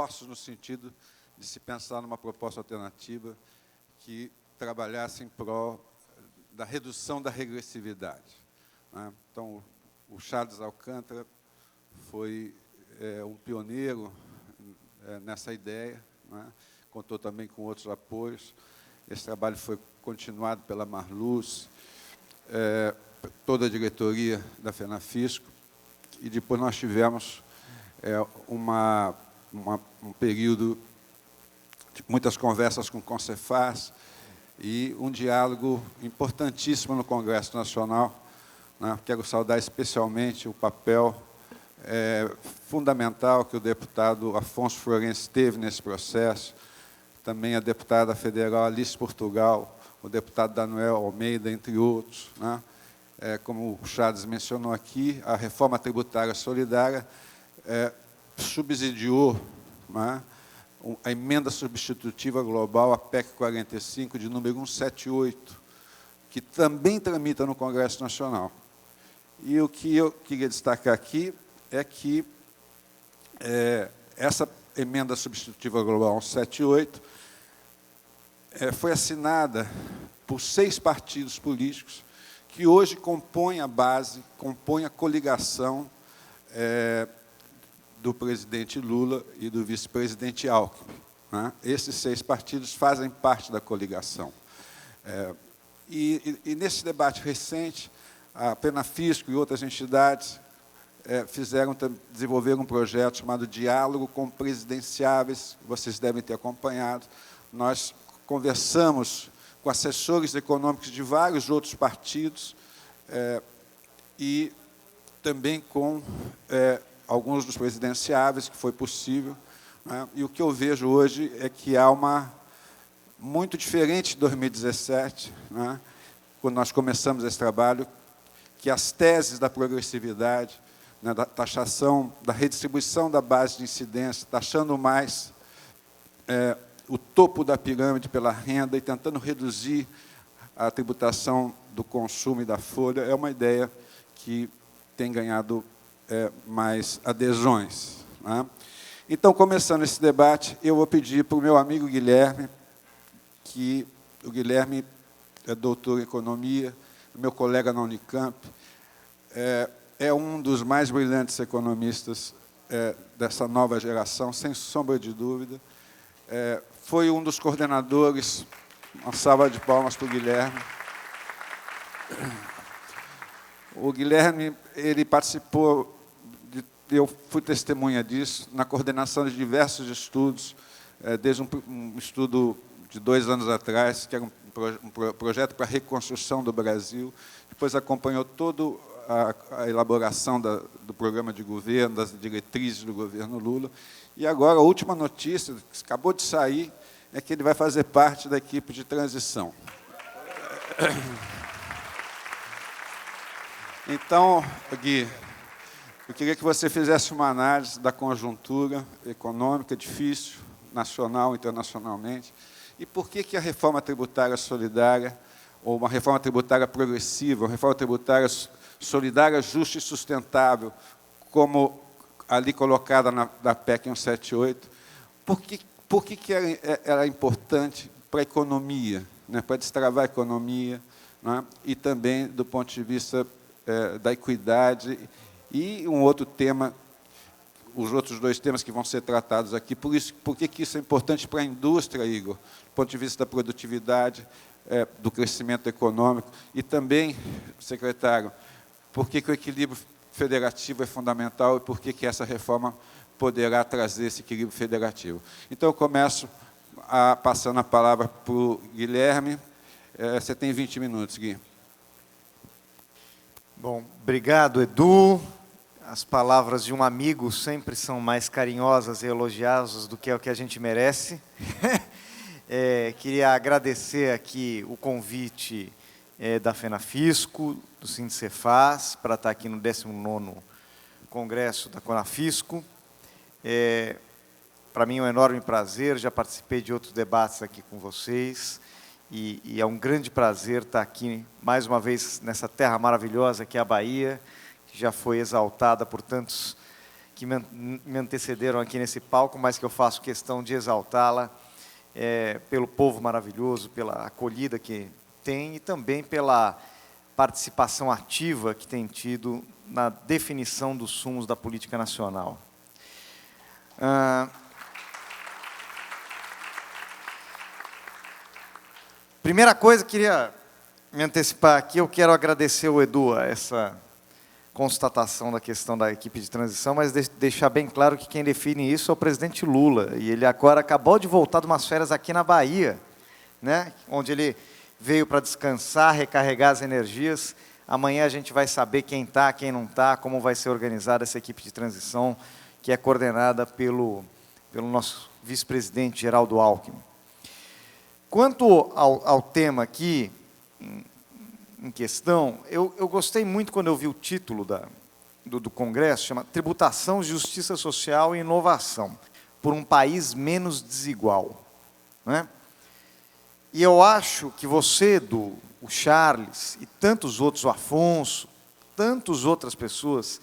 esforços no sentido de se pensar numa proposta alternativa que trabalhasse em prol da redução da regressividade, né? Então, o Charles Alcântara foi um pioneiro nessa ideia, né? Contou também com outros apoios. Esse trabalho foi continuado pela Marluz, toda a diretoria da FENAFISCO, e depois nós tivemos um período de muitas conversas com o Concefaz e um diálogo importantíssimo no Congresso Nacional, né? Quero saudar especialmente o papel fundamental que o deputado Afonso Florencio teve nesse processo, também a deputada federal Alice Portugal, o deputado Daniel Almeida, entre outros, né? Como o Charles mencionou aqui, a reforma tributária solidária subsidiou, né, a emenda substitutiva global, a PEC 45, de número 178, que também tramita no Congresso Nacional. E o que eu queria destacar aqui é que essa emenda substitutiva global 178 foi assinada por 6 partidos políticos que hoje compõem a base, compõem a coligação do presidente Lula e do vice-presidente Alckmin, né? Esses 6 partidos fazem parte da coligação. E nesse debate recente, a FENAFISCO e outras entidades desenvolveram um projeto chamado Diálogo com Presidenciáveis, que vocês devem ter acompanhado. Nós conversamos com assessores econômicos de vários outros partidos e também com alguns dos presidenciáveis, que foi possível, né? E o que eu vejo hoje é que há muito diferente de 2017, né, quando nós começamos esse trabalho, que as teses da progressividade, né, da taxação, da redistribuição da base de incidência, taxando mais o topo da pirâmide pela renda e tentando reduzir a tributação do consumo e da folha, é uma ideia que tem ganhado mais adesões, né? Então, começando esse debate, eu vou pedir para o meu amigo Guilherme, que o Guilherme é doutor em economia, meu colega na Unicamp, é um dos mais brilhantes economistas dessa nova geração, sem sombra de dúvida. Foi um dos coordenadores, uma salva de palmas para o Guilherme. O Guilherme, ele participou, eu fui testemunha disso, na coordenação de diversos estudos, desde um estudo de 2 anos atrás, que era um projeto para a reconstrução do Brasil, depois acompanhou toda a elaboração do programa de governo, das diretrizes do governo Lula, e agora a última notícia, que acabou de sair, é que ele vai fazer parte da equipe de transição. Então, Gui, eu queria que você fizesse uma análise da conjuntura econômica difícil, nacional, internacionalmente, e por que a reforma tributária solidária, ou uma reforma tributária progressiva, uma reforma tributária solidária, justa e sustentável, como ali colocada na PEC 178, por que ela é importante para a economia, né, para destravar a economia, né, e também do ponto de vista da equidade, e um outro tema, os outros 2 temas que vão ser tratados aqui. Por que isso é importante para a indústria, Igor, do ponto de vista da produtividade, do crescimento econômico, e também, secretário, por que o equilíbrio federativo é fundamental e por que essa reforma poderá trazer esse equilíbrio federativo. Então, eu começo passando a palavra para o Guilherme. Você tem 20 minutos, Gui. Bom, obrigado, Edu. As palavras de um amigo sempre são mais carinhosas e elogiosas do que é o que a gente merece. Queria agradecer aqui o convite da FENAFISCO, do Sindicefaz, para estar aqui no 19º Congresso da CONAFISCO. Para mim é um enorme prazer, já participei de outros debates aqui com vocês, e é um grande prazer estar aqui, mais uma vez, nessa terra maravilhosa que é a Bahia, que já foi exaltada por tantos que me antecederam aqui nesse palco, mas que eu faço questão de exaltá-la pelo povo maravilhoso, pela acolhida que tem e também pela participação ativa que tem tido na definição dos sumos da política nacional. Primeira coisa, queria me antecipar aqui, eu quero agradecer ao Edu essa constatação da questão da equipe de transição, mas deixar bem claro que quem define isso é o presidente Lula, e ele agora acabou de voltar de umas férias aqui na Bahia, né, onde ele veio para descansar, recarregar as energias. Amanhã a gente vai saber quem está, quem não está, como vai ser organizada essa equipe de transição, que é coordenada pelo nosso vice-presidente Geraldo Alckmin. Quanto ao tema aqui, em questão, eu gostei muito quando eu vi o título do Congresso, chama Tributação, Justiça Social e Inovação, por um país menos desigual. Né? E eu acho que você, Edu, o Charles e tantos outros, o Afonso, tantas outras pessoas,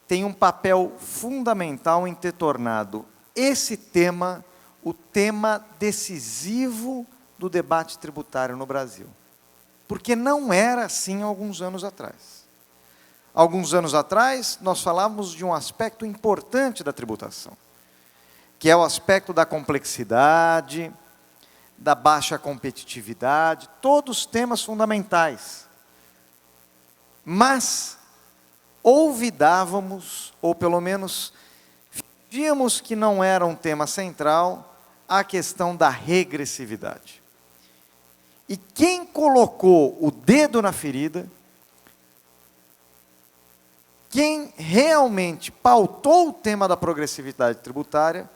têm um papel fundamental em ter tornado esse tema o tema decisivo do debate tributário no Brasil. Porque não era assim há alguns anos atrás. Alguns anos atrás, nós falávamos de um aspecto importante da tributação, que é o aspecto da complexidade, da baixa competitividade, todos temas fundamentais. Mas olvidávamos, ou pelo menos fingíamos que não era um tema central, a questão da regressividade. E quem colocou o dedo na ferida, quem realmente pautou o tema da progressividade tributária,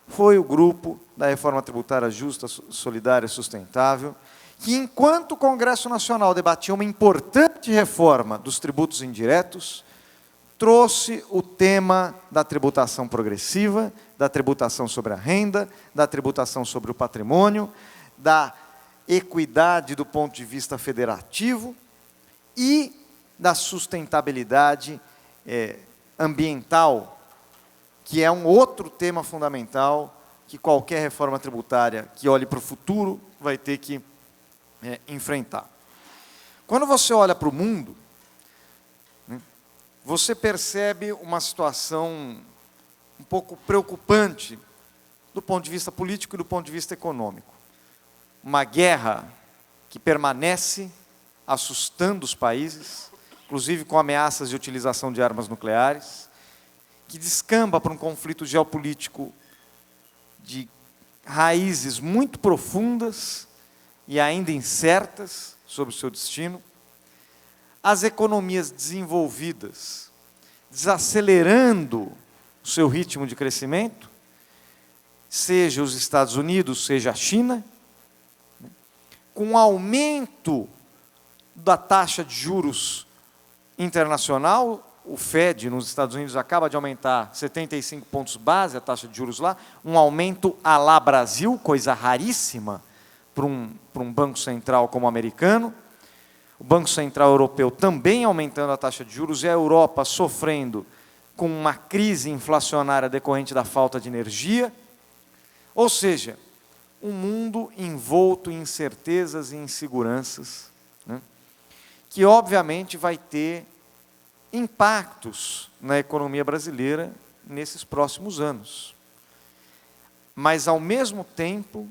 foi o grupo da Reforma Tributária Justa, Solidária e Sustentável, que, enquanto o Congresso Nacional debatia uma importante reforma dos tributos indiretos, trouxe o tema da tributação progressiva, da tributação sobre a renda, da tributação sobre o patrimônio, da equidade do ponto de vista federativo e da sustentabilidade ambiental, que é um outro tema fundamental que qualquer reforma tributária que olhe para o futuro vai ter que enfrentar. Quando você olha para o mundo, né, você percebe uma situação um pouco preocupante do ponto de vista político e do ponto de vista econômico. Uma guerra que permanece assustando os países, inclusive com ameaças de utilização de armas nucleares, que descamba para um conflito geopolítico de raízes muito profundas e ainda incertas sobre o seu destino. As economias desenvolvidas desacelerando o seu ritmo de crescimento, seja os Estados Unidos, seja a China, com aumento da taxa de juros internacional. O Fed, nos Estados Unidos, acaba de aumentar 75 pontos base, a taxa de juros lá, um aumento à la Brasil, coisa raríssima para um banco central como o americano. O Banco Central Europeu também aumentando a taxa de juros, e a Europa sofrendo com uma crise inflacionária decorrente da falta de energia. Ou seja, um mundo envolto em incertezas e inseguranças, né, que obviamente vai ter impactos na economia brasileira nesses próximos anos. Mas, ao mesmo tempo,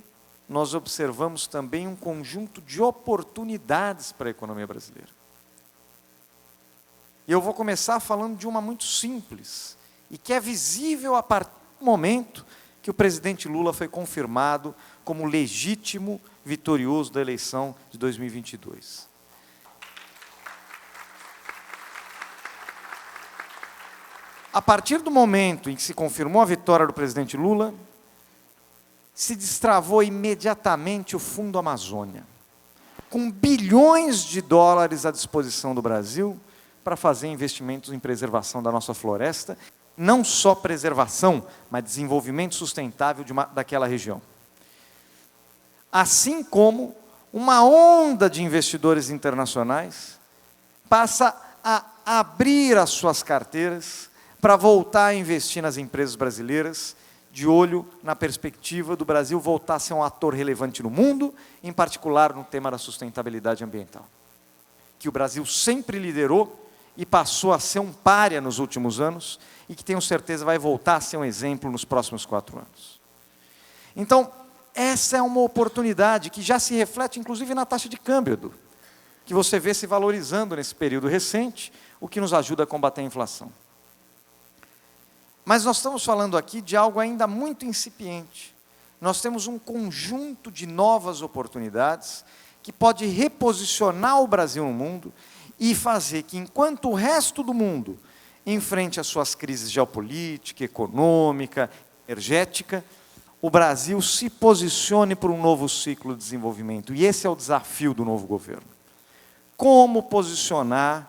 nós observamos também um conjunto de oportunidades para a economia brasileira. E eu vou começar falando de uma muito simples, e que é visível a partir do momento que o presidente Lula foi confirmado como legítimo vitorioso da eleição de 2022. A partir do momento em que se confirmou a vitória do presidente Lula, se destravou imediatamente o Fundo Amazônia, com bilhões de dólares à disposição do Brasil para fazer investimentos em preservação da nossa floresta, não só preservação, mas desenvolvimento sustentável daquela região. Assim como uma onda de investidores internacionais passa a abrir as suas carteiras para voltar a investir nas empresas brasileiras, de olho na perspectiva do Brasil voltar a ser um ator relevante no mundo, em particular no tema da sustentabilidade ambiental, que o Brasil sempre liderou e passou a ser um pária nos últimos anos, e que tenho certeza vai voltar a ser um exemplo nos próximos 4 anos. Então, essa é uma oportunidade que já se reflete, inclusive, na taxa de câmbio, que você vê se valorizando nesse período recente, o que nos ajuda a combater a inflação. Mas nós estamos falando aqui de algo ainda muito incipiente. Nós temos um conjunto de novas oportunidades que pode reposicionar o Brasil no mundo e fazer que, enquanto o resto do mundo enfrente as suas crises geopolítica, econômica, energética, o Brasil se posicione para um novo ciclo de desenvolvimento. E esse é o desafio do novo governo. Como posicionar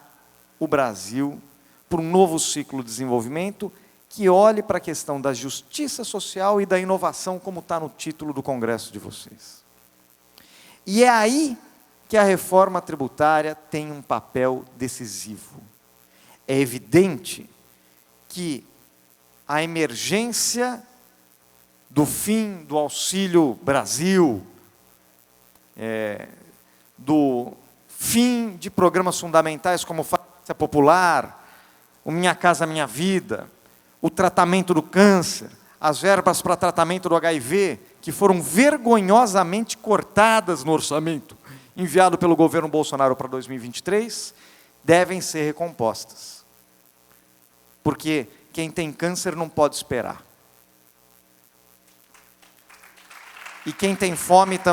o Brasil para um novo ciclo de desenvolvimento que olhe para a questão da justiça social e da inovação, como está no título do congresso de vocês. E é aí que a reforma tributária tem um papel decisivo. É evidente que a emergência do fim do Auxílio Brasil, do fim de programas fundamentais como Farmácia Popular, o Minha Casa Minha Vida, o tratamento do câncer, as verbas para tratamento do HIV, que foram vergonhosamente cortadas no orçamento enviado pelo governo Bolsonaro para 2023, devem ser recompostas. Porque quem tem câncer não pode esperar. E quem tem fome também